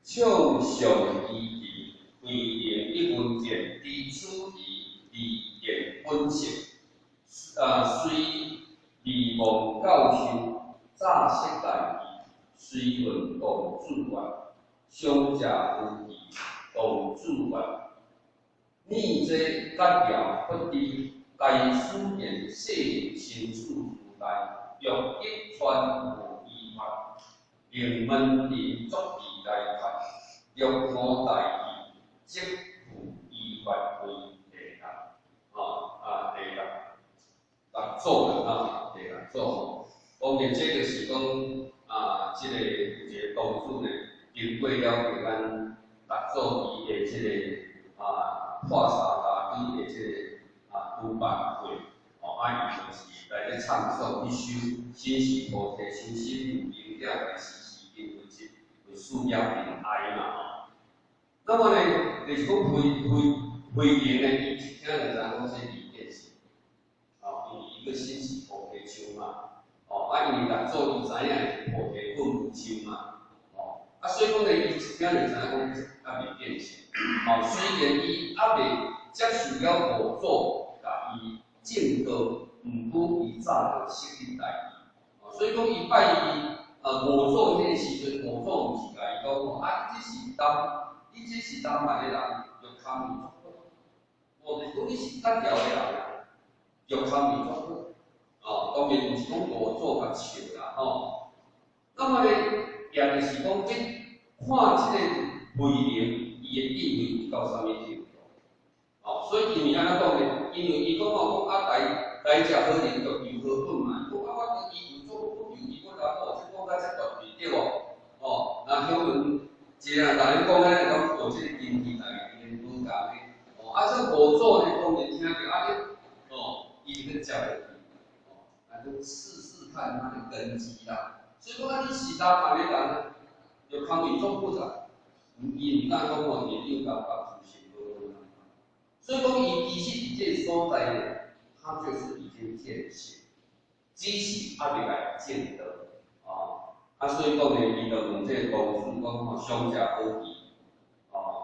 唱上依义，规定一文件之此义，理言本性。虽未忘教授，早识大义，虽论当自愿，上者无义，当自愿。逆这格调不低，该书言写清楚附带，若一传无依法，令门人作义来判，若无大义，即无依法为第六。第六。做的第六做。当然，这个是讲这个一个当主呢，经过了解咱六做伊的这个化查大师的这个督办会，伊就是来咧唱诵一首新时菩提修心有灵了的时因为事业平哀嘛。那么呢，就是讲会言呢，伊一听就知讲是理念是，因为一个新时菩提树嘛，因为六祖伊知影是菩提本树嘛，所以讲呢，伊一听就知影讲未变性，虽然伊未接受了五祖甲伊正道，毋过伊早就识得大义，所以讲伊拜五祖迄个时阵，五祖毋是甲伊讲你这是当卖的人，欲堪伊作好，就是讲你是单调的人，欲堪伊作好，当然毋是讲五祖甲笑啦那么呢，也就是讲，看这个慧能伊的地位有到啥物程度，所以因为安怎讲呢？因为伊讲来食好人，就有好本嘛。我对伊有做不有伊我来好，这讲甲这大对对无？那乡民一个人讲咱讲有这个经济来源不共的，这五祖呢当然听着伊去食落去，就试试看他的根基啦。所以讲你是当卖的人，就堪伊做不着，伊毋敢讲伊领导甲自信无。所以讲伊其实伫这个所在呢，他就是已经见性，只是未来见得所以讲呢，伊就问这个公主讲上者好义，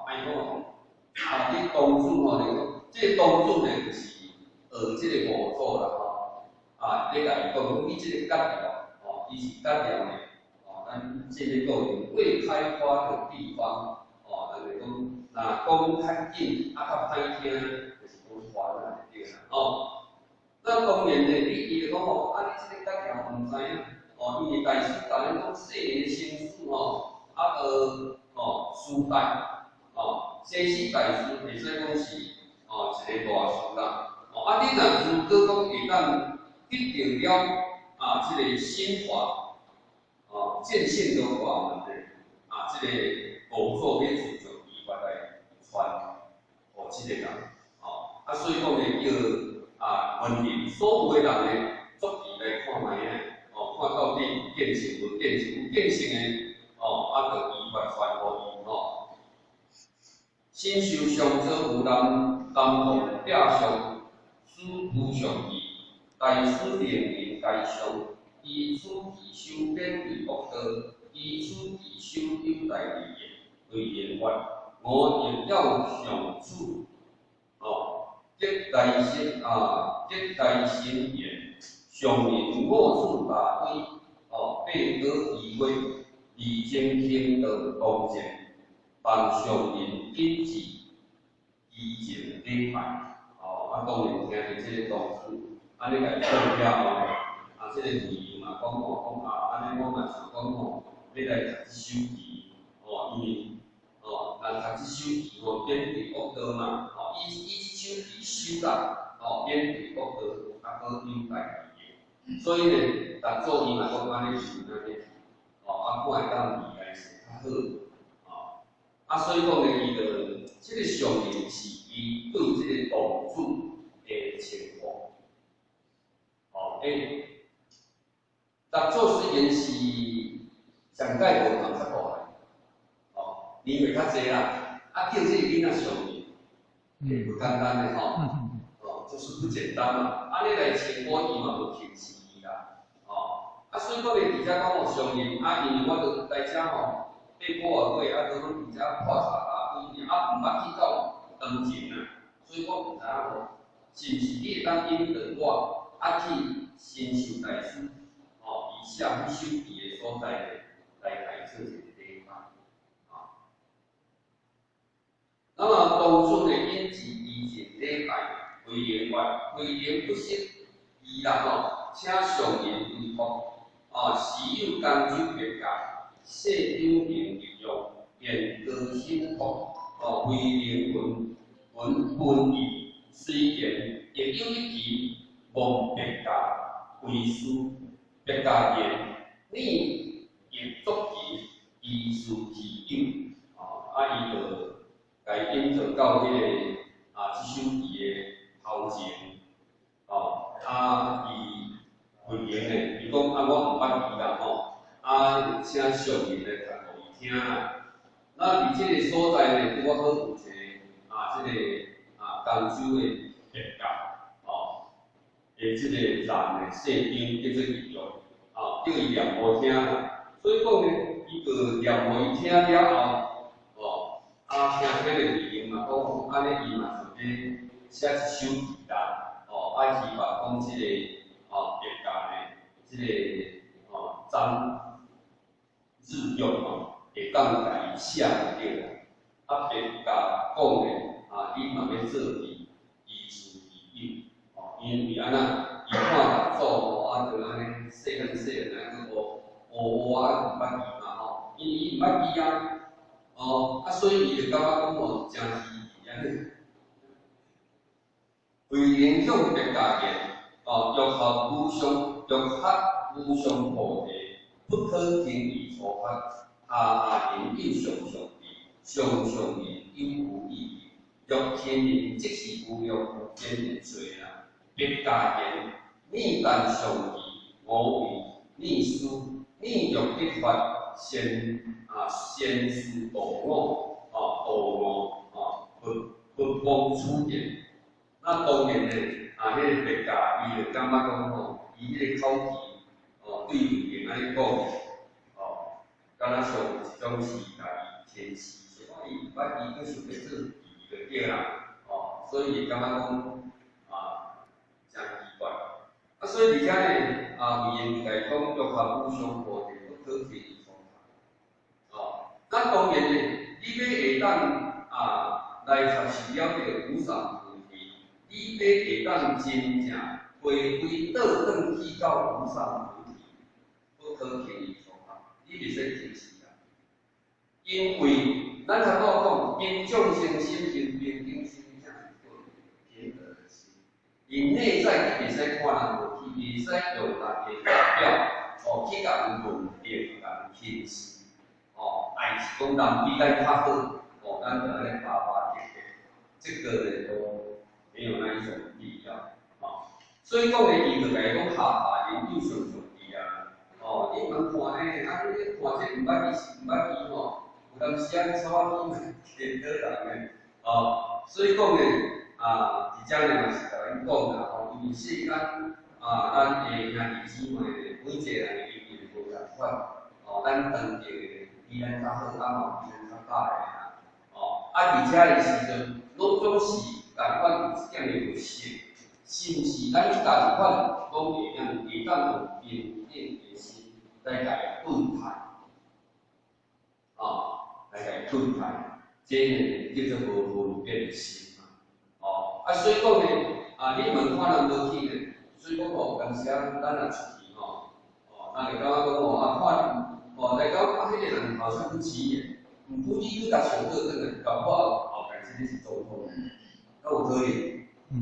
安讲你公主这个公主呢就是学这个五祖啦你甲伊讲，你这个格调伊是格调呢咱这个讲未开发的地方咱就讲讲较紧较歹听，就是讲传啊对啦那当然呢，伊就讲你这个格调毋知影因为大师教咱讲细年生死书代这是大师，袂使讲是一个大师啦你若如果讲会当得到了这个心法见性的法门呢这个五祖要自就依法来传这个人所以讲呢叫文人所有的人呢，足以来看卖看到底有见性无见性，有见性的就依法传互伊心修上者有南方壁上，师傅上义，大师令人该上，依此自修免为恶道，依此自修有大利益，为言法。我亦要上主结大心结大心言，上人我处大威备得仪威，以精听得当前，但上人因之以前礼拜当然听着这个同事安尼甲伊讲了这个会议嘛讲安尼我嘛想讲要来读这首题因为咱读这首题免对恶道嘛伊这首题修啦免对恶道好有大利益，所以呢，逐组伊嘛讲安尼是安尼看会当理来是较好所以讲呢，伊就这个上面是伊对这个动主的情况逐组虽然是上届无人较大年岁较济啦叫这个囡仔上面不简单的就是不简单嘛安尼来请我伊嘛无轻视伊啦所以讲呢，伫遮讲上面因为我来遮8个月啊，搁伫遮破查啊，有影啊，毋捌去到长前啊，所以我毋知影吼，是毋是你会当引导我啊去先受大师以下去修持的所在来开做一个礼拜啊。那么当初的因持以前礼拜为言外，为言不息，依然请上言对托时有工具别教，设定名利用，便高心托为灵文义，虽然亦有一题望别教为师，别教言你亦足其依事其应伊就该引导到即个即首题的头前伊回应的，伊讲我毋捌伊啦请上人来读互伊听啦。那伫即个所在呢，拄好有一个即个工修的别教即个人的设定叫做应用叫伊念互听啦。所以讲呢，伊个念互伊听了后听的回应嘛，讲安尼伊嘛就咧写一首题啦。希望讲即个别教呢，即个张日用会当家己写就对啦。别教讲的你嘛要做题，依事其应因为安那伊看做就安尼细汉安尼个乌毋捌字嘛因为伊毋捌字所以伊就感觉讲真稀奇安尼。为影响别教言欲学无上菩提，不可轻易错法。研究上义，上言有无意义。欲天人即是无用，天人罪啦。别教言，你但上义，我为你师，你欲得法，先师度我，不忘此言。那当然呢，迄个别教伊就感觉讲伊迄个口气对别人安尼讲敢若像一种是家己天时，所以伊毋捌伊，佫想要做伊就对啦所以伊感觉讲真奇怪所以而且呢为因来讲，欲学无上菩提，不可轻易错法那当然呢，你要会当来学习了着无上菩提。你要会当真正回归倒转去到无上菩提，不可轻易错法。你袂使轻视啦，因为咱头拄讲，因众生心因平等心，才是平和的心。因内在你袂使看人无起，袂使用人的外表去甲人论评、甲人轻视爱是讲人比咱较好咱就安尼巴巴结结，这个呢都没有那一种必要所以讲呢，伊就甲伊讲研究上义你们看呢，你看这毋捌字是毋捌字有当时草仔字见倒人所以讲呢伫遮呢嘛是甲咱讲啦因为世间咱的兄弟姊妹每一个人的意见无共款咱当着比咱较好，嘛比咱较歹的而且的时阵，拢总是共款有一点的特色，是毋是咱共款拢会当用平等的心来甲伊对待来甲伊对待，这呢叫做无分别的心所以讲呢你问看人无去呢，所以讲当时咱若出去咱会感觉讲看来讲迄个人好像不起眼。毋过你去甲上课转来，搞不好后摆真是总统，有可能？毋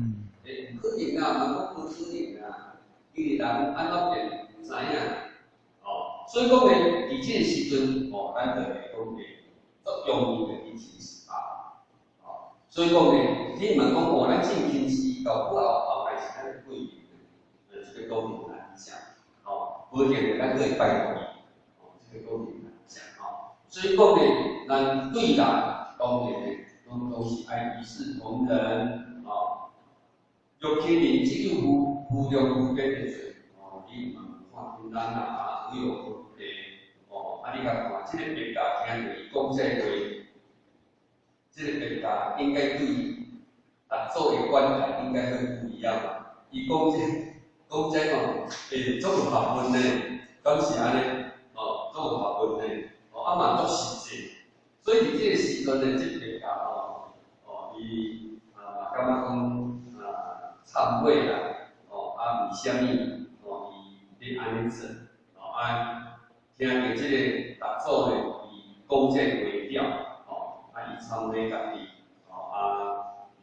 可能嘛无可能因为人安怎变毋知影所以讲呢，伫即个时阵咱就会讲足容易的去轻视所以讲呢，你问讲咱真轻视，搞不好后摆是咱的贵人，这个都很难讲无定的咱可以拜托伊这个都很难讲所以讲呢，咱对人当然呢，拢是爱一视同仁欲天人即有无量无边的罪你毋看见咱有有分别你甲看，这个别家听着伊讲这话，这个别家应该对逐组的观感应该很不一样。伊讲这吼，会足有学问呢，敢是安尼？哦，足有学问呢，哦，啊嘛足实际。所以伫这个时阵呢，这别家伊感觉讲忏悔啦，为虾米伊安尼做？听着这个逐组呢，伊讲这个话调，伊忏悔家己，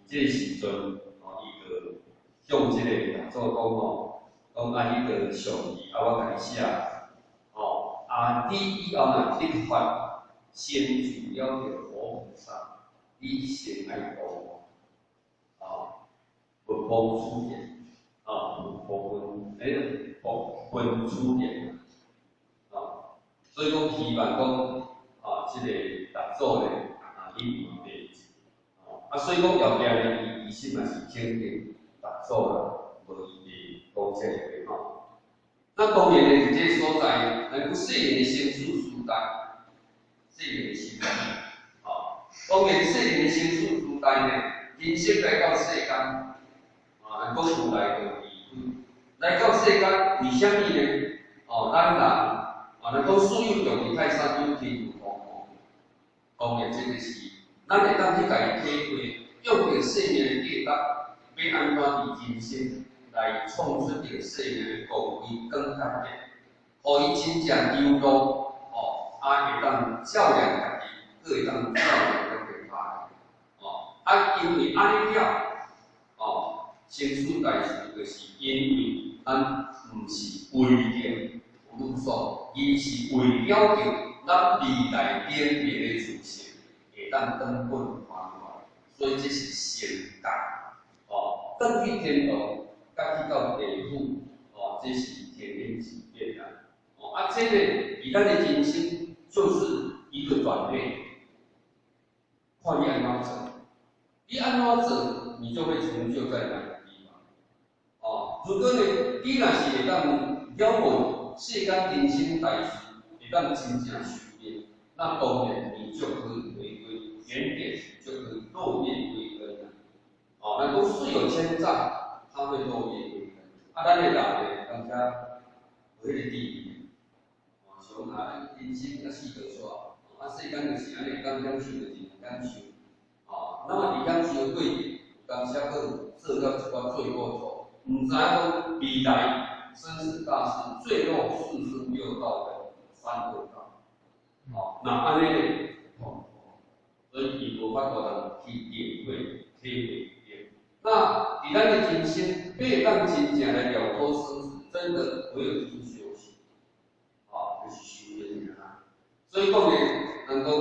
这个时阵，伊就向这个逐组讲伊就上义，我甲你写，你以后若立法，先主要着佛菩萨，你先爱度，不帮助人，不分主人，所以讲希望讲，这个逐组呢，你袂所以讲后壁呢，伊心嘛是肯定逐组啦，无伊讲这个那当然呢，这个所在，咱细年的生死时代，细年的时代，当然细年的生死时代呢，人生来到世间，咱讲如来的义理，来到世间为虾米呢？咱人，咱讲所有用伫泰山有天有风，当然这个是，咱会当去家己体会，用着生命的价值，要安怎伫人生来创出着生命的光辉更加点，互伊真正流露，会当照亮家己，佫会当照亮咱其他人，因为安尼了，生死大事就是因为咱毋是为着有所，伊是为了着咱未来点点的出现，会当根本还原，所以这是先觉，登去天堂，甲去到地府，这是天经地义啊。这个以咱的人生就是一个转变，看你安怎做，你安怎做，你就会成就在哪个地方。如果呢，你若是会当了悟世间人生大事，会当真正修炼，那当然你就可以回归原点，就可以落叶归根了。咱讲水有千丈，它会落叶归根。咱的人呢，感觉有迄个地理。像人生啊四条线，世间就是安尼，刚享受就是享受，那么伫享受的过程，有当时啊，佫做了一寡罪过错，毋知影讲未来生死大事，最后四生六道的三恶道，那安尼呢，所以伊无法度通去领会、体会。那伫咱的人生，要当真正来了脱生死，真的唯有去修行。就是修炼啊，所以讲呢，人讲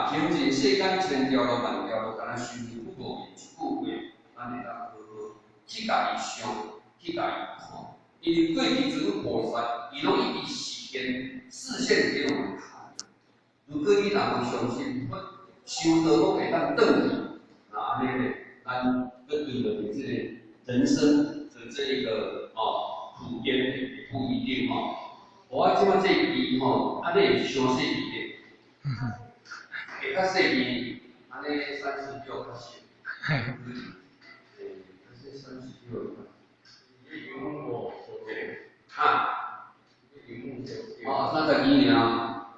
行尽世间千条路万条路，敢若修行不过一句话，咱会当好好去家己想，去家己看。因为过去这个菩萨，伊拢一直实现示现给我们看。如果你若无相信，修道讲会当转去，那安尼呢，咱要对着这个人生的这一个普遍也不一定我即摆这边安尼会伤细一点，会较细边，安尼36较细，这36。32年啊，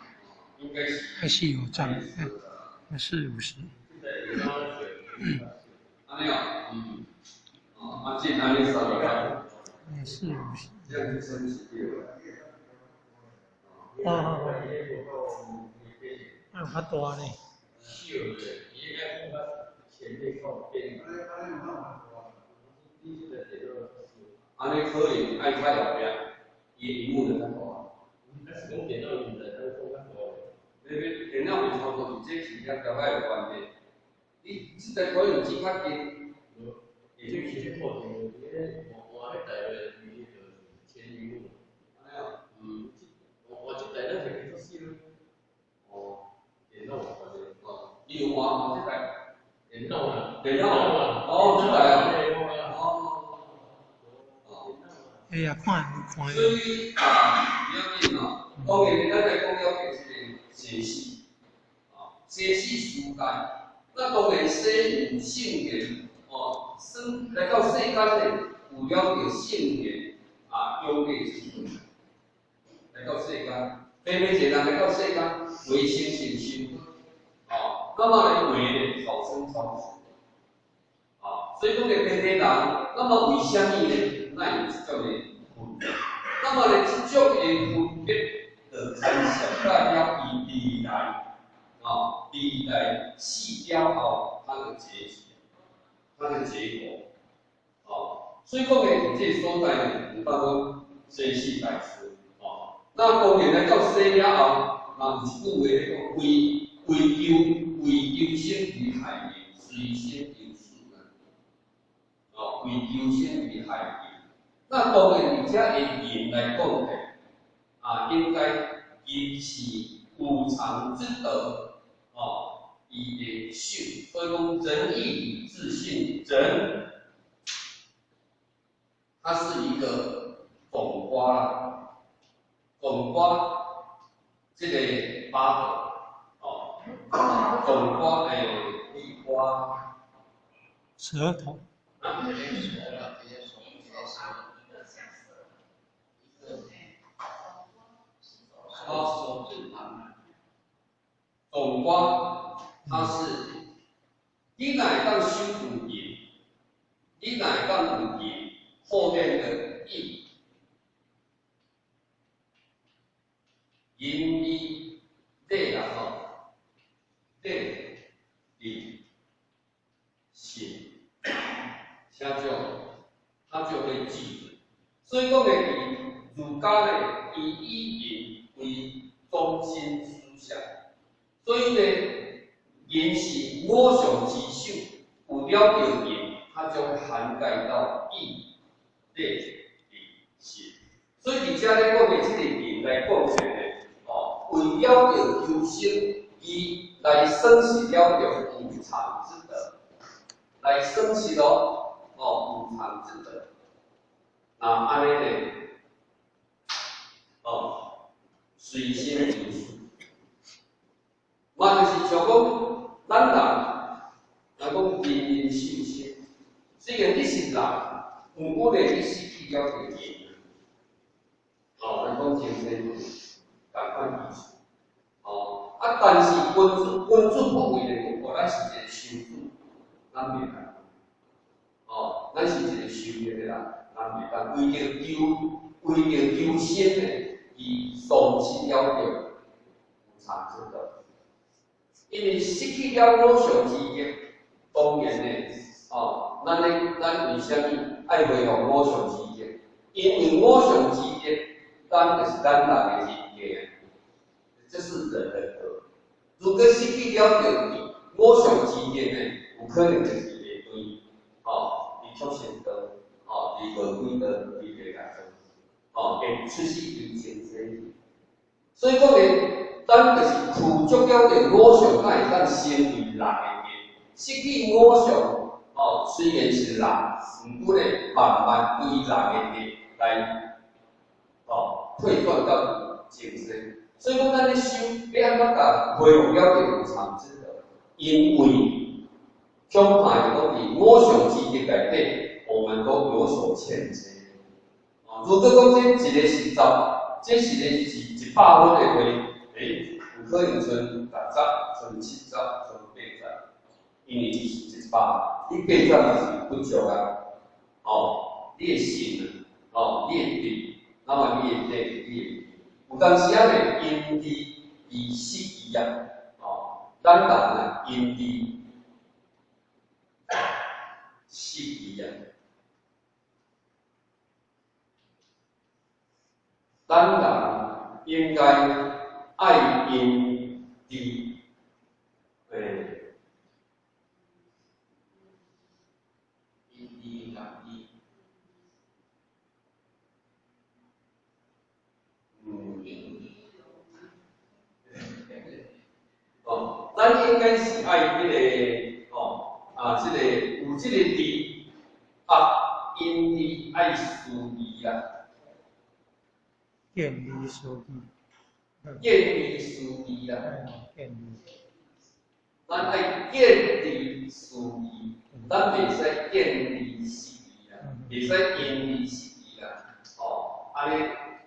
应该是。还是有涨，还是50。安尼这安尼32。也是50。这样子36。那有较大呢。安尼可能爱较后壁，伊荧幕就较大。电脑袂操作，这是甲条仔有关系。你即台可能只较近，也就是破屏。我迄台的前荧幕。我这台咱是去试咯。电脑有关系。你有换这台？电脑啊。这台哎呀，看。所以不要紧当然咱来讲了解这个节气，节气时代。那当然，生有性缘，来到世间呢，有了着性缘优劣之分。来到世间，偏偏一个人来到世间，为清醒心，那么呢，为好生超生，所以讲个偏偏人，那么为什么呢？那有这种的分别。那么呢，这种的分别，就牵涉到了伊未来。未来细雕后它的结局，它的结果，所以讲呢，这所在呢，有当讲节气来说，那当然来到生了后，那有一句话咧讲，为求生于海面，随先有数啊，为求生于海面。那当然，而且以人来讲呢，应该因是无常之德。以为秀，所以讲仁义礼智信，仁，它是一个总瓜啦，总瓜这个八德，总瓜一瓜，舌头，总瓜。它是，你乃当修复业，你乃当有业，后面的义，仁义礼啦礼礼信，他就会记住。所以讲呢，儒家呢以义为中心思想，所以呢。言是我上之首，有了着言，它就涵盖到义、礼、礼、信。所以而且咧讲的这个言来讲起来，为了着求生，伊来生习了着无常之德，来生习无常之德。那安尼呢，随心有数，嘛就是像讲。咱人来讲人人受生，虽然你是人，不过呢你失去了个言，来讲精神共款意思，但是君主不为的讲，咱是一个修主，咱袂当，咱是一个修行的人，咱袂当为着求生呢，而丧失了着无常之德。因为失去了我上之业，当然呢，咱为什么爱维护我上之业？因为我上之业，咱就是咱人的人格，这是人的德。如果失去了着我上之业呢，有可能就是会对，你出现德，你无规德，你袂来做，会出世于精神。所以讲呢。咱就是负足了着我相，才会当成为人的命。失去我相，虽然是人，毋过呢，慢慢为人的命来，退转到精神。所以讲，咱咧修要安怎甲恢复了着无常之德？因为恐怕就讲伫我相之德内底，我们都有所欠缺。如果讲这一个是10，这是咧是100分的话。有可能剩60、剩70、剩80，因为你是100，你80是不足啊。你的心你的力，那么你的力，有当时啊呢，因地而失去啊，咱人啊，因地失去啊，咱人应该。爱因地，因地合一，咱应该是爱这个有这个地因地爱疏离啊，见离疏离。见利思义啦。见利。咱爱见利思义，咱袂使见利思义啦，袂使因利思义啦。哦，安尼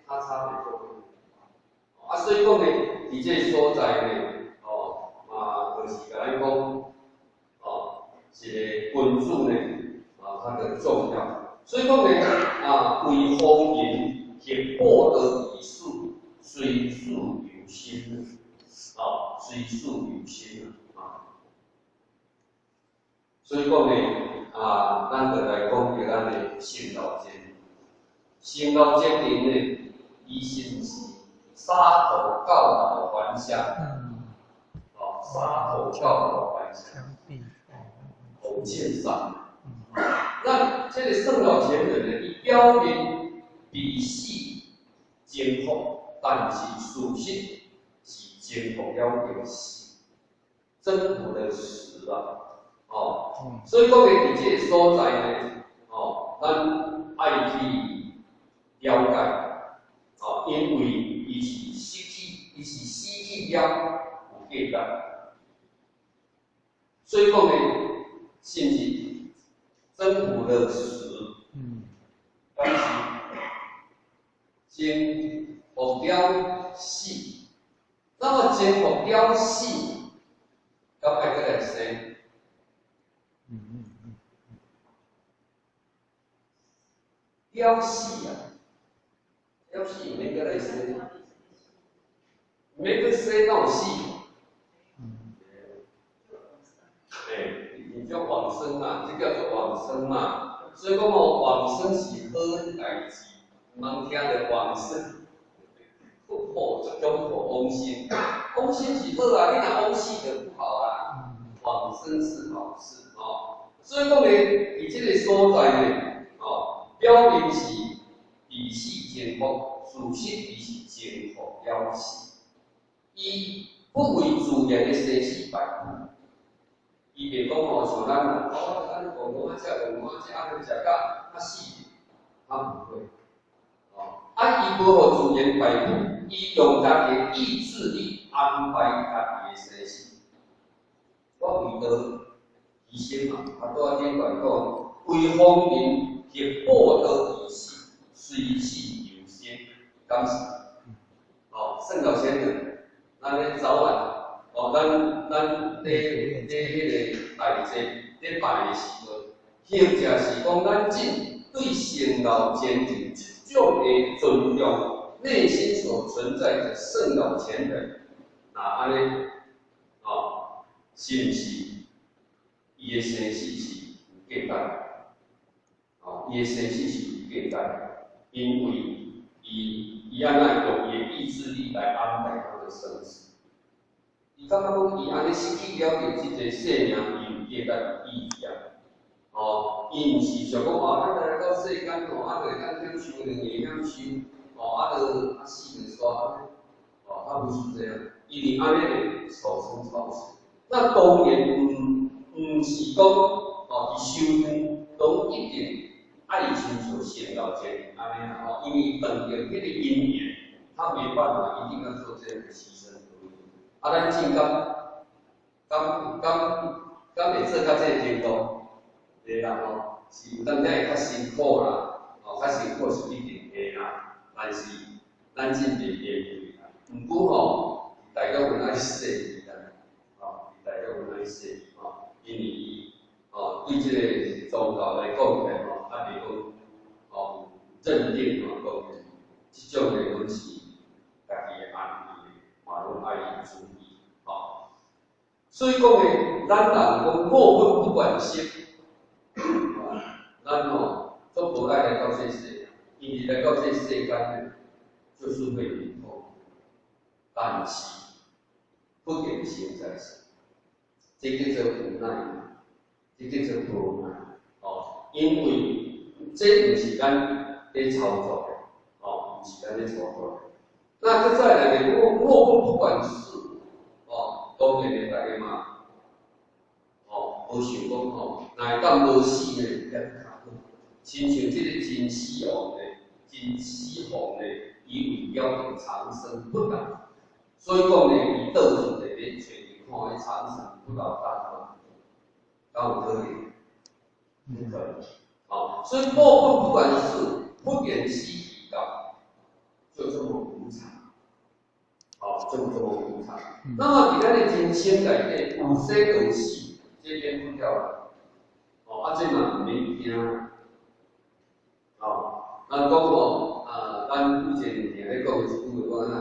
它差别就会。啊，所以讲呢，伫这个所在呢，就是甲咱讲，一个君主呢，它的重要。所以讲呢，为丰盈及获得以术，随术有心，随术有心所以讲呢，咱就来讲着咱的先老精灵。先老精灵呢，伊是毋是杀头教导还乡？杀头教导还乡，红线上。那这个圣老前人呢，伊表明笔细精复，但是属性是精复了点细，征服的实啊。所以讲呢，伫这个所在呢，咱爱去了解，因为伊是失去了有价值，所以讲呢，是毋是征服了实？但是征服了死，那么征服了死，要爱个来生。了死啊！了死免个来生，免个生到死。你叫往生嘛，这叫做往生嘛。所以讲往生是好代志，唔通听着往生，这种往生，往生是好啊，你若往死就不好啊。往生是好事所以讲呢，伫这个所在呢，表明是彼是征服，事实伊是征服了死。伊不为自然的生死败坏，伊袂讲像咱咱讲我食安尼食甲死，他不会。伊无互自然败坏，伊用家己的意志力安排家己的生死。我遇到医生嘛，拄仔顶管讲，为方便及获得以死，随死有先，敢是？圣老先生，咱咧早晚，咱咧迄个大祭咧拜的时阵，或者是讲咱尽对圣老前人一种的尊重，内心所存在的圣老前人，那安尼，是毋是？伊的生死是有价值，伊的生死是有价值，因为伊安那用伊的意志力来安排他的生死。伊感觉讲伊安尼失去了解即个生命，伊有价值意义伊毋是想讲咱来到世间就会当享受两个享受，就死就煞他不是这样，因为安尼草生草死。那当然毋是讲伫修行拢一定爱亲像先老前人安尼因为碰着迄个因缘，他没办法，一定要做这样的牺牲。咱真敢会做到这个程度？对啦是有当然会较辛苦啦，较辛苦是一定会啦，但是咱真袂面对啦。毋过大家有爱说大家有爱说因为对这个宗教来讲起来袂讲认定讲这种的拢是家己的安排拢爱注意所以讲呢，咱人讲过分不管心，咱都无爱来到这世，因为来到这世间就是会领痛，但是不典型在是，这叫做无奈，这叫做无奈因为这不是咱咧操作的不是咱咧操作的。那再来呢，若不管事当然咧大家嘛无想讲哪会当无死呢？亲像这个金丝猴呢，伊为了长生不老，所以讲呢，伊倒数在咧找人看咧厂商不老大方，敢有可能？不可能。所以过分不管是不言西提高，就这么无常。就这么无常。那么伫咱的人生内底，有生有死，这边不掉了。这嘛唔免惊。咱讲咱以前定咧讲一句话讲啊，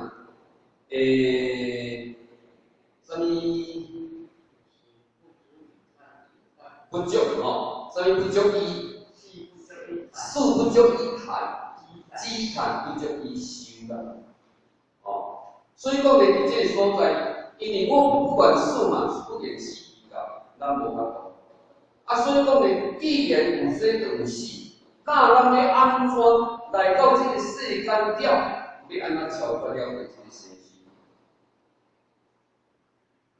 什么不足什么不足以树不足以谈，鸡谈不足以修啦。所以讲呢，伫这个所在，因为我不管树嘛是不言死提高，咱无法度。所以讲呢，既然有生就有死。那咱要安怎来到这个世间了？要安怎超脱了这个身心？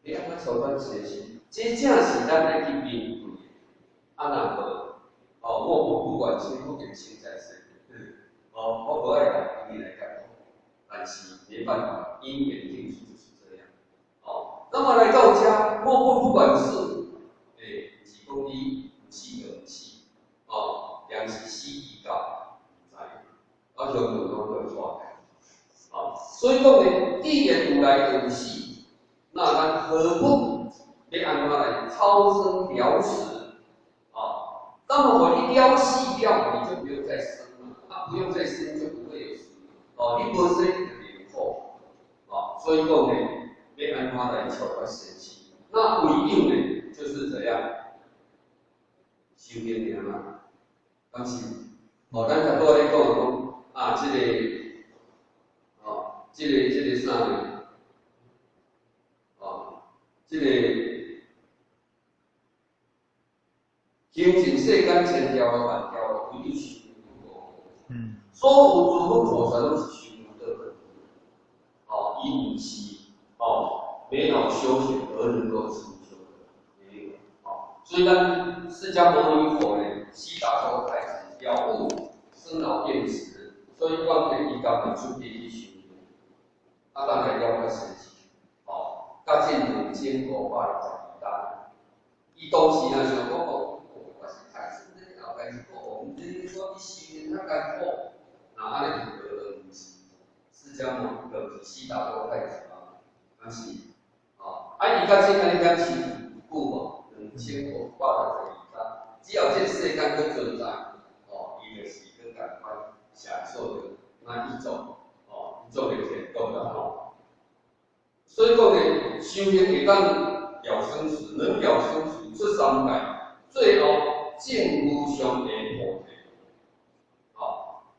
要安怎超脱身心？这正是咱来去面对的。若无，我不管辛苦点心在身，我不爱来跟你来讲，但是没办法，因缘定数就是这样。那么来到家，我不管是是讲你有死就有死。良是死提高，乡门拢会错开。所以讲呢，既然有来有死，那咱何不要安怎来超生了死？那么我一了死掉，你就不用再生了，不用再生就不会有死。你无生就没苦。所以讲呢，要安怎来超脱生死？那唯有呢，就是怎样修行了嘛。当时，咱较多咧讲这个啥呢？这个修行世间千条的万条，唯有修所有诸佛菩萨都是修的，以不是没有修行而能够成就的，没有。所以咱释迦牟尼佛呢，悉达多太子了悟生老病死，所以讲呢，伊甘会出地去修行，当然了解身体。甲这2582单，伊当时若想讲我是太子呢，后开始讲我去修行较艰苦，那安尼就不是释迦牟尼就是悉达多太子嘛，但是伊甲这安尼讲是久无，2582单，只要这世间佫存在，伊就是佫赶快享受着那一种的天道啦。所以讲呢，修行会当了生死，能了生死出三界，最后证无上的菩提。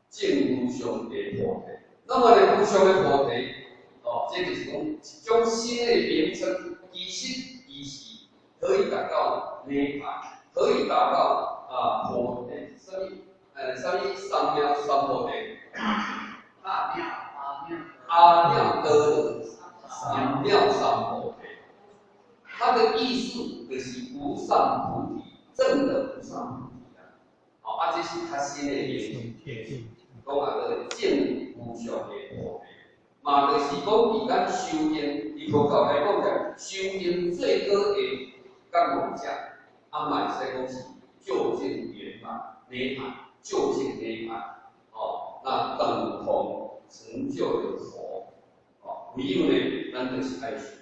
证无上的菩提。那么呢，无上的菩提，这就是讲一种新的名称，其实伊是可以达到涅槃，可以达到菩提，什么三藐三菩提，阿耨多罗三藐三菩提，它的意思就是无上菩提，正的无上菩提这是较新的名词，讲个证无上的菩提，嘛就是讲伫咱修行，以佛教来讲的修行最高的觉悟者，嘛会使讲是究竟圆满涅槃，究竟涅槃，那等同成就的佛。唯有呢，咱就是爱修行。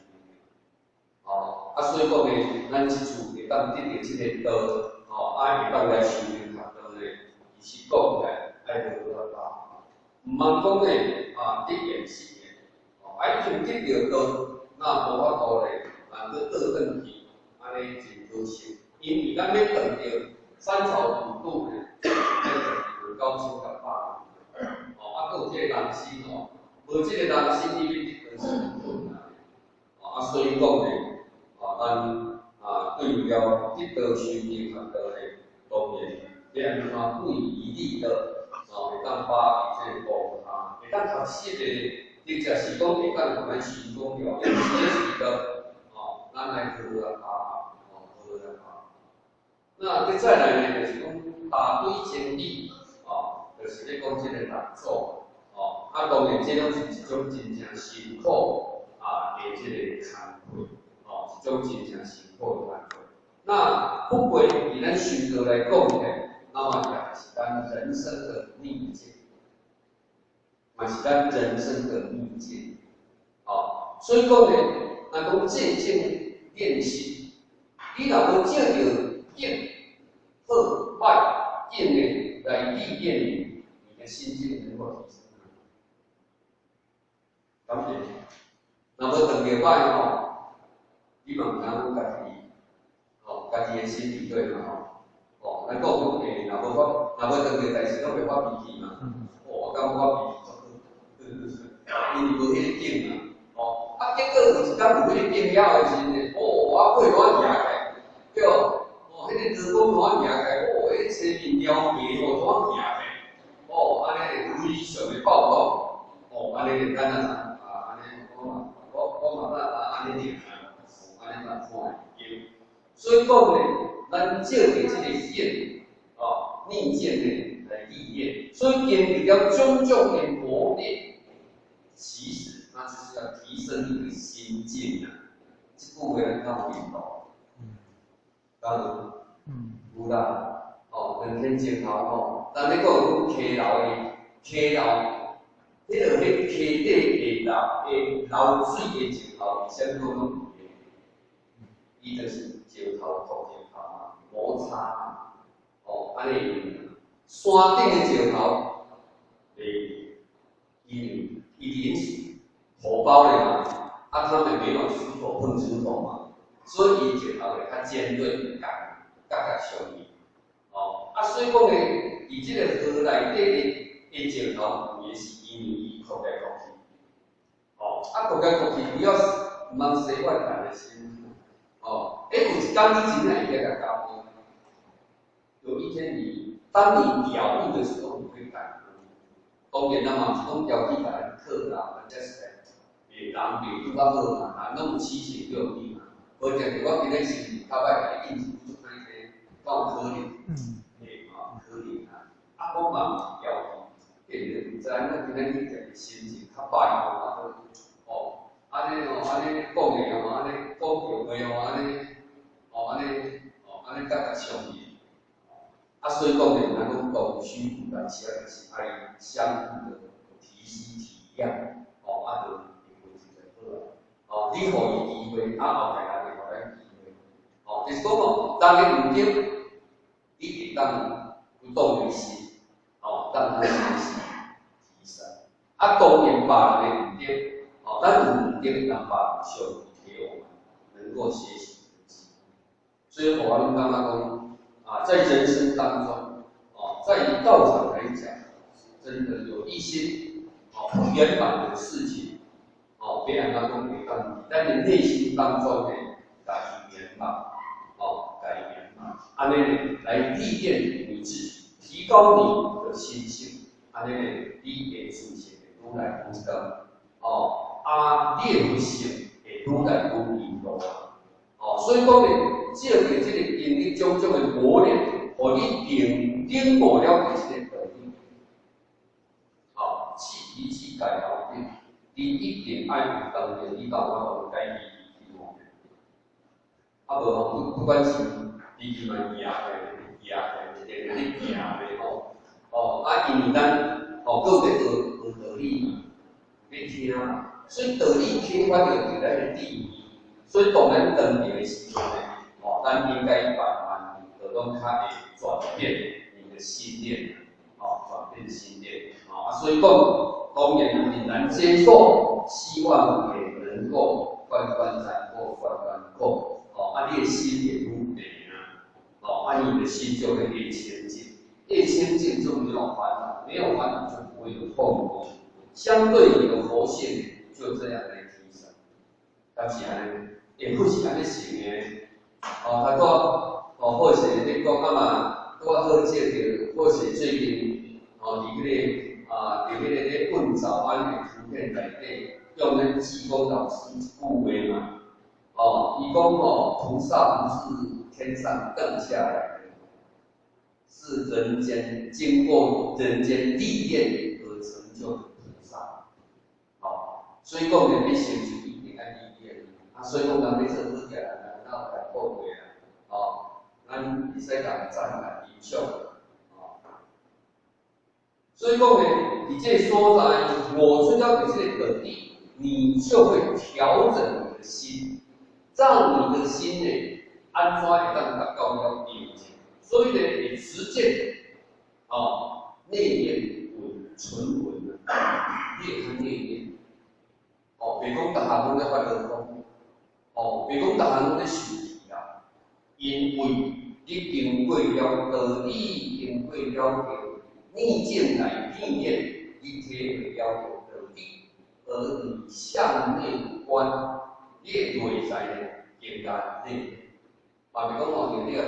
所以讲呢，咱即处会当得到这个道，会当来修行学道呢，其实讲起来爱好好把，唔通讲呢得言是言，已经得到道，那无法度咧，佫倒转去，安尼真可惜。因为咱要等到三朝五度呢，要到900百年，佫有这个人心无这个人心，你要得到是困难。所以讲呢，咱对了得到修行学道呢，当然要安怎不遗余力的，会当把这个功会当学习的，或者是讲会当慢慢成功了，学习的，咱来好好好好好。那再来呢，就是讲大堆经历，就是咧讲这个难做，当然这种是一种真正辛苦。的这个工课，一种真正辛苦的工课。那不过以咱修道来讲呢，那么也是咱人生的逆境，嘛是咱人生的逆境。所以讲呢，咱讲借境练心，你若要借着境好坏境呢来历练你的心境能够提升。感觉，那么当个歹你嘛唔通讲家己，家己的心理对嘛咱讲若要当个代志，拢袂发脾气嘛，我感觉我脾气足好，因为无迄个劲嘛。结果有一天有迄个重要的时呢，我配我赢开，对，迄个高公我赢开，迄个青面撩眉我赢开，安尼非常的爆爆，安尼简单啥，安尼我嘛安尼念安尼嘛看会见。所以讲呢，咱借着这个境，逆境呢来历练，所以经历了种种的磨练，其实。那就是要提升你的心境啊！这句话咱敢有领导？当然，有啦。两天前头咱咧讲溪流的溪流，迄个迄溪底的流水的石头，啥物拢有的，伊就是石头碰石头嘛，摩擦嘛，安尼。山顶的石头，伊临时。火爆的嘛，他们没有石头碰石头嘛，所以伊石头会较尖锐，较相依。所以讲呢，伊这个河内底的石头也是因为伊扩来扩去，扩来扩去，不要唔通洗坏咱的心。有一天你真正会甲搞好，有一天当你了悟的时候，你会感悟。当然啦嘛，是讲了解咱课啦，或者是。人袂拄较好嘛，人拢有七情六欲嘛。无定着我今日心情较歹，来应付做歹势，敢有可能？可能啊。我嘛了解，变成毋知咱今日日心情较歹安尼讲诶安尼讲着话安尼甲相应。所以讲呢，咱讲读书有当时就是爱相互的提息体谅，你互伊机会，后代也会互咱机会。就是讲人个毋对，你会当有动力心，当咱学习提升。当然别人个毋对，咱有毋对，但别人相给我们能够学习的机会。所以，我们刚刚讲在人生当中，在道场来讲，真的有一些不圆满的事情。别人当中没办法，但你内心当中呢，改圆满，改圆满，安尼呢来历练你自己，提高你的心性，安尼呢你的事情愈来愈高，你的心会愈来愈明朗所以讲呢，借着这个经历种种的磨练，互你顶过了这个道理，脾气改毛病。你一定爱有当然，你到我改变去无？不管是你去买赢的，你赢的因为咱各在学道理嘛，要听嘛，所以道理启发着咱的第一。所以当咱当面的时阵呢，咱应该慢慢就拢较会转变你的心念，转变心念，所以讲。当然很难接受，希望也能够关斩过，关过，你的心也不美你的心就会越清净，越清净就没有烦恼，没有烦恼就不会有痛苦，相对你的佛性就这样来提升。但是也不是安尼行的，他说，或者你讲嘛，我好借着，或者最近，你个。伫迄个咧问早安的图片内底，用咱济公老师一句话嘛，伊讲菩萨不是天上降下来的，是人间经过人间历练而成就的菩萨。所以讲呢，你先就一定所以讲咱要做好起来，咱有来报过啊，咱袂使甲赞来影响，所以讲呢，你这所在，我最高的这个本地，你就会调整你的心，让你的心呢，安怎会当达到了境界。所以呢，你实践，内敛稳纯稳的，越看内敛，袂讲逐项拢在发热讲，袂讲逐项拢在受气啦，因为你经过了道理，经过了逆境来历练，你体会了道理，而你向内观，你内在呢更加内敛。袂讲你啊，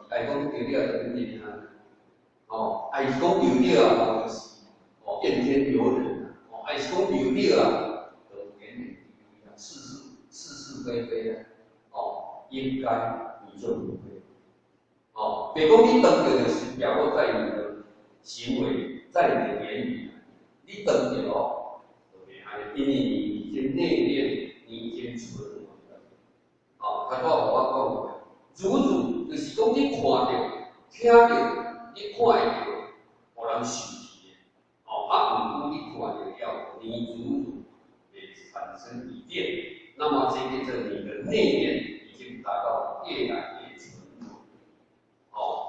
爱讲你啊，就你念啊，爱是讲你啊，就是怨天尤人啊，爱是讲你啊，就言语啊，是非非啊，应该你就不会。别讲你当着就是表露在你的行为，在你的言语，你当着因为你已经内敛，你已经纯稳了。他说我讲，如就是讲你看到、听到、你看会到，有人受气的，毋过你看到了，你会产生疑念，那么这个证明你的内敛已经达到越来越纯稳。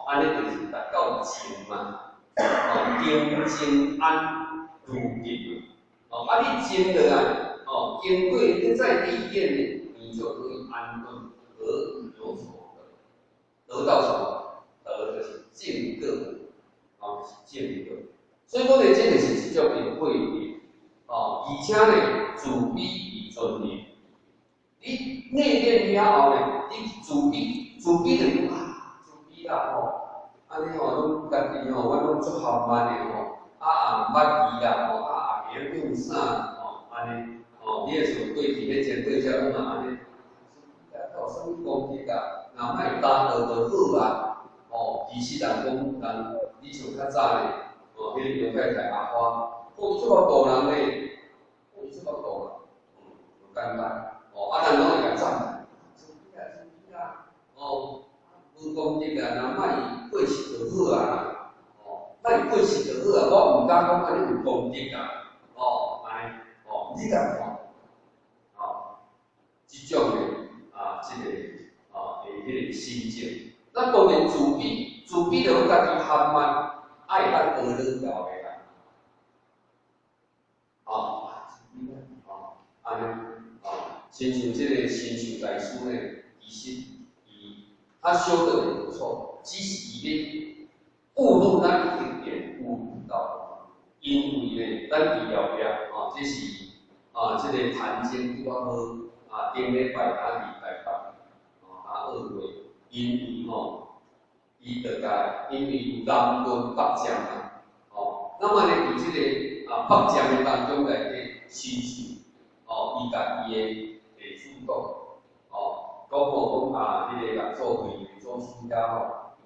安尼就是达到静嘛，定静安如定你静了啊，经过你在历练呢，你就可以安顿而有所得到什么？得的是静个，是静个。所以讲呢，这个是一种的慧眼，而且呢，自比以尊严。你内练了后呢，你自比就啦安尼拢家己我拢足含慢的也捌伊啦也袂用啥安尼你个时候过去咧前对遮拢安尼，有啥物攻击啊？若莫打就好啊，其实人讲你像较早咧，迄个刘太太阿花，伊这么大人咧，伊这么大人，有简单咱拢会甲赞，无攻击啊，若莫伊过去就好啊，莫伊过去就好啊，我毋敢讲安尼有攻击啊，安尼你甲看，即种的迄个心境，咱当然自比着家己含慢，会当学得了的啦，安尼亲像这个新秀大师呢，其实他修得很不错，即使伊悟入咱一点悟不到，因为呢，咱伫后壁这是这个坛经拄啊好顶礼拜他伫台北2月，因为伊就甲因为有南屯北站那么呢，伫这个北站的当中内底新秀伊甲伊的弟子讲讲迄个人做会做私家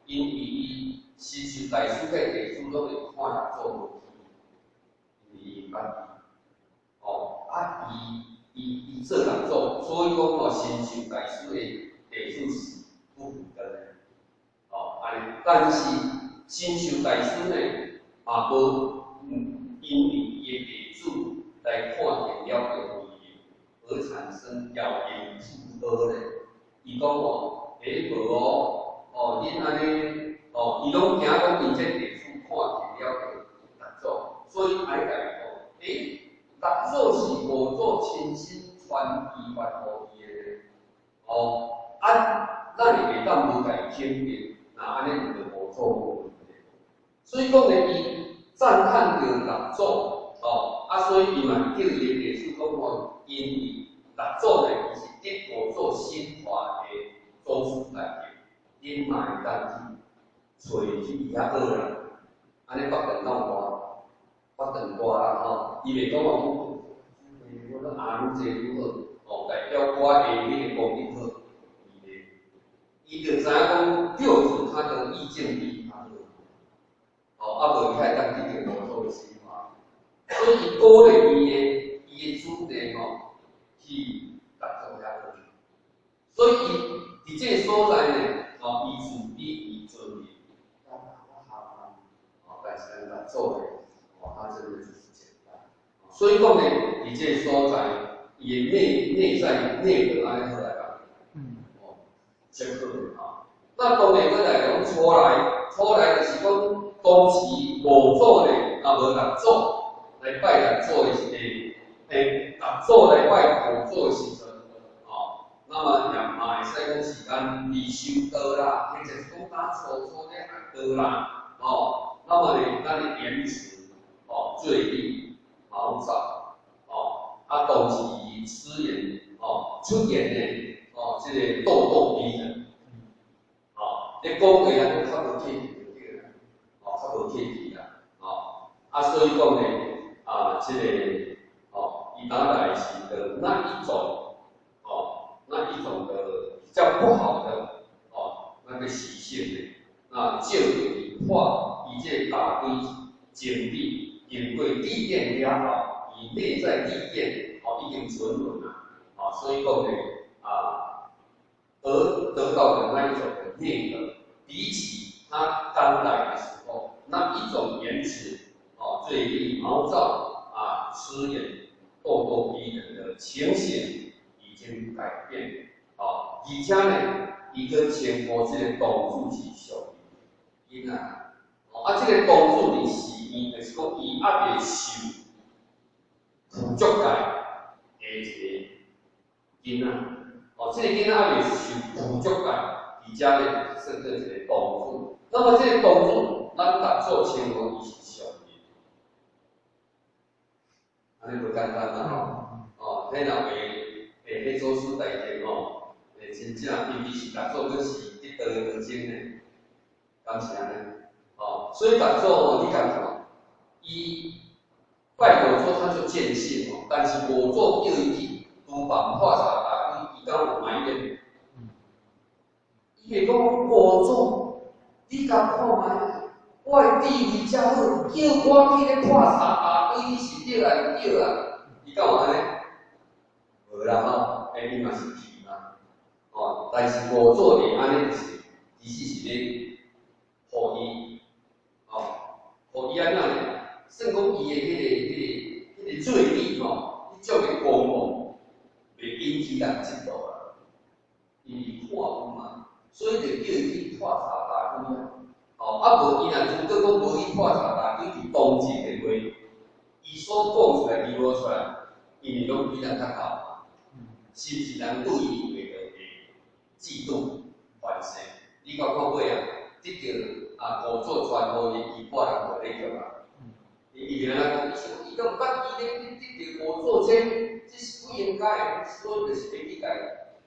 因为伊新秀大师个弟子拢会看人做无去，因为伊捌伊做人做，所以讲新秀大师的弟子是不符的但是新秀大师呢，无因为伊的弟子来看见了个而产生谣言附和咧。伊讲无恁安尼伊拢惊讲因这弟子看见了个特作，所以爱甲伊讲，特作是无做亲身传递法互伊的咱会袂当无甲伊肯定，那安尼就无做无问题。所以讲呢，伊赞叹着特作所以伊嘛叫伊的弟子讲因为特作呢，伊是得我做新华的做出来的，恁嘛会当去找去遐好啦，安尼北顿闹歌，北顿歌啦伊袂讲我愈济愈好，代表我的迄个功力好。伊就知影讲，就是他的意见比他好，无伊还当去着我做的新华，所以鼓励伊的主题去合作遐好，这所在呢，伊自比伊尊比，但是咱来做的，它真的就是简单。所以讲呢，伊这所在，伊内在内核安尼好来讲，真好啊。那当然，咱来讲出来就是讲当时五祖呢，无六祖来拜六祖的时候，六祖来拜五祖的时阵，那么也嘛会使讲是咱离修道啦，或者是讲咱初咧学道啦，那么呢，咱的言辞，罪力、毛躁，当时伊出言，出言呢，这个咄咄逼人。你讲话啊，较无客气就对啦，较无客气啦，所以讲呢，这个伊拿来是的那一种，的比较不好的，那个习性呢，就以化以这大堆精力，经过历练了后，以内在历练，已经存稳了，所以讲呢，而得到的那一种的内核。比起他刚来的时候那一种言辞，最力毛躁痴言、咄咄逼人的情形已经改变，而且呢，伊个前夫这个当主是属于囡仔，这个当主呢是伊，就是讲伊还未受苦足戒的一个囡仔，这个囡仔还未受苦足戒。而且呢，是这个当主，那么这个当主，咱大做称呼伊是上人，安尼不简单啦迄若迄做事代志真正伊是大做佫是得道的无精呢，敢是安尼？所以大做你敢看，伊拜五祖他就见性但是五祖叫伊去厨房泡茶打伊敢有埋怨？伊讲五祖，你甲看卖，我的地位遮好，叫我去咧看茶对你是对啊是对啊？伊敢有安尼？无啦你嘛是骗啦，但是五祖会安尼是，其实是咧互伊，互伊安怎呢？算讲伊的迄个罪力迄种的光芒，袂引起人嫉妒啊，因为看有嘛。所以就叫伊去破茶大堆无伊若如果讲无去破茶大堆，就当前的话，伊所讲出来、流露出来，因为拢比咱较高，是不是人对伊会嫉妒、烦心？你到看尾这叫五祖传互伊破人无咧叫啊。伊原来讲，伊讲捌伊咧，这叫五祖这是不应该的，所以就是要去甲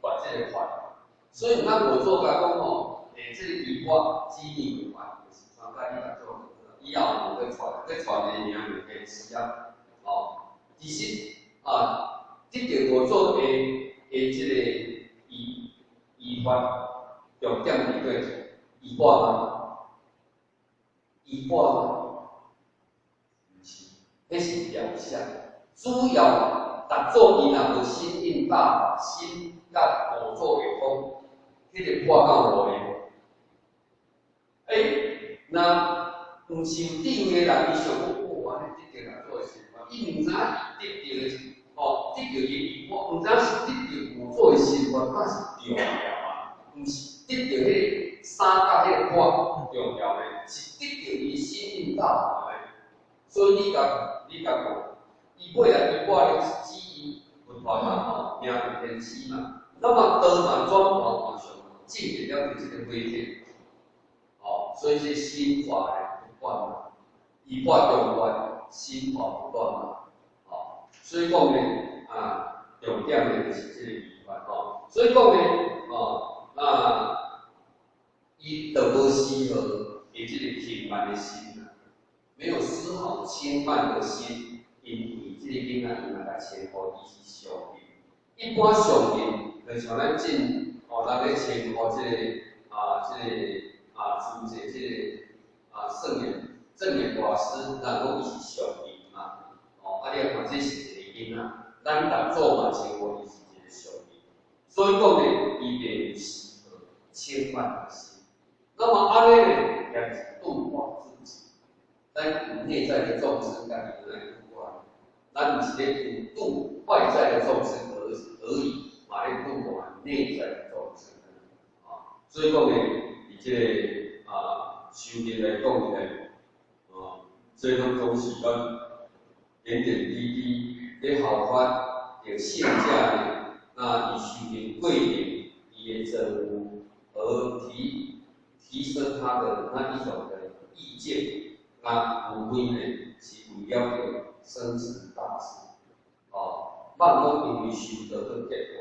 把这个法。所以咱五祖甲讲这个以我机密为法，就是传甲你来做，以后再传的名就可以使啊。其实这个五祖的这个依法重点伫对处，依法吗？依法吗？不是，那是表象。主要达做伊若无心应大，心甲五祖的讲。迄个破到无咧，那唔受地位的人，伊想讲，我安尼得到来做的生活，伊唔知伊得到的，得到伊，我唔知是得到有做的生活，那是重要啊，唔是得到迄个衫甲迄个花重要的，是得到伊心应大的。所以你甲讲，伊本来伊我咧是指伊佛法嘛，命有天师嘛，那么道嘛转化嘛上。进入了这个规定，所以这心法呢不断嘛，依法中观，心法不断嘛，所以讲呢，重点呢就是这个依法所以讲呢，伊就无丝毫伊这个轻慢的心没有丝毫轻慢的心，因为这个囡仔伊嘛来称呼伊是上人，一般上人就像咱进。咱咧称呼这个主席这个圣严大师，咱讲伊是上人嘛，你也看这是一个囡仔，咱大做嘛称呼伊是一个上人，所以讲呢，伊袂有丝毫轻慢的心。那么安尼呢，也是度化自己。咱内在的众生，家己来度化，咱不是咧度外在的众生而已，嘛咧度化内在的众生。啊，所以讲呢，以这个修行来讲呢，所以讲总是咱点点滴滴咧效法着现价呢，那以修行贵点，也证悟而提升他的那一种的意见，那无非呢是为了着生死大事，万物因为修道个结缘，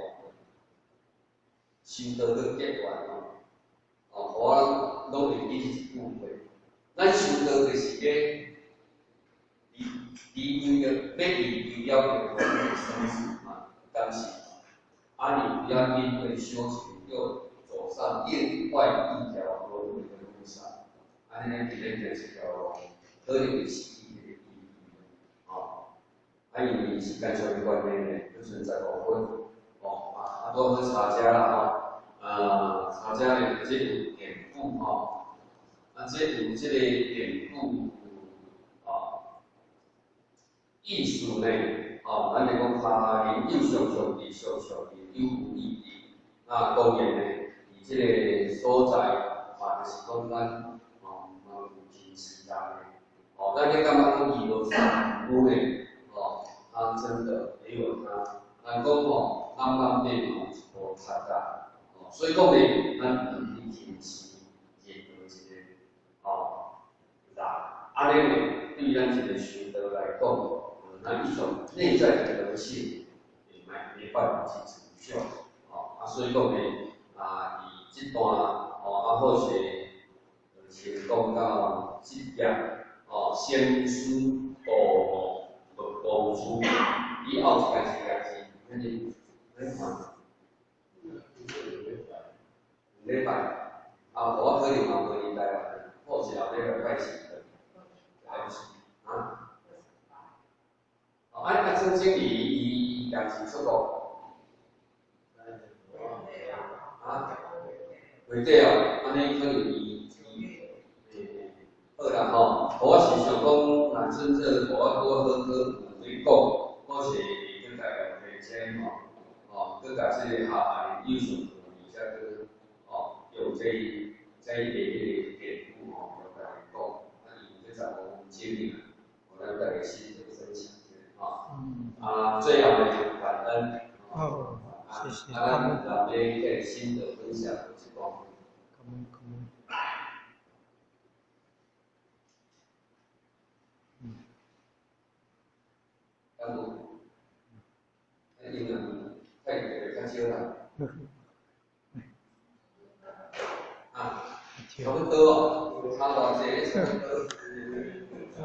修道个结缘互咱拢会记一句话，咱修道就是咧离开着，要离开了着生死嘛，但是你不要因为修行又走上另外一条轮回的路上，尼呢，伫咧行一条路，可能会失去这个意义。因为时间上的关系呢，就存在误会。多喝茶家啦茶家呢，这有典故这有这个典故意思呢，咱来讲他研究上上的上上的有无意义。那当然呢，以这个所在就是讲咱有平时间的，咱咧感觉讲伊无啥有呢，他真的没有他，咱讲咱慢变无差价，所以讲呢，咱以平时研究一个安尼呢，对咱一个修道来讲。那一种内在的德性，没办法去成就，所以讲呢，以这段或是先讲到这样，先师道出，以后一件事，咱就礼拜，我可能嘛袂台湾，或是后礼拜开始的，曾经伊也是出国，袂对安尼可能好啦我是想讲，男生这我好你讲，我是去大家提醒去甲这个优秀而且去用这一个典故来甲伊讲，伊这15分钟，我来甲伊心得分享。最后呢，感恩谢谢。咱的心得分享一段。感恩。因为太较少啦。差不多差偌济，差不多。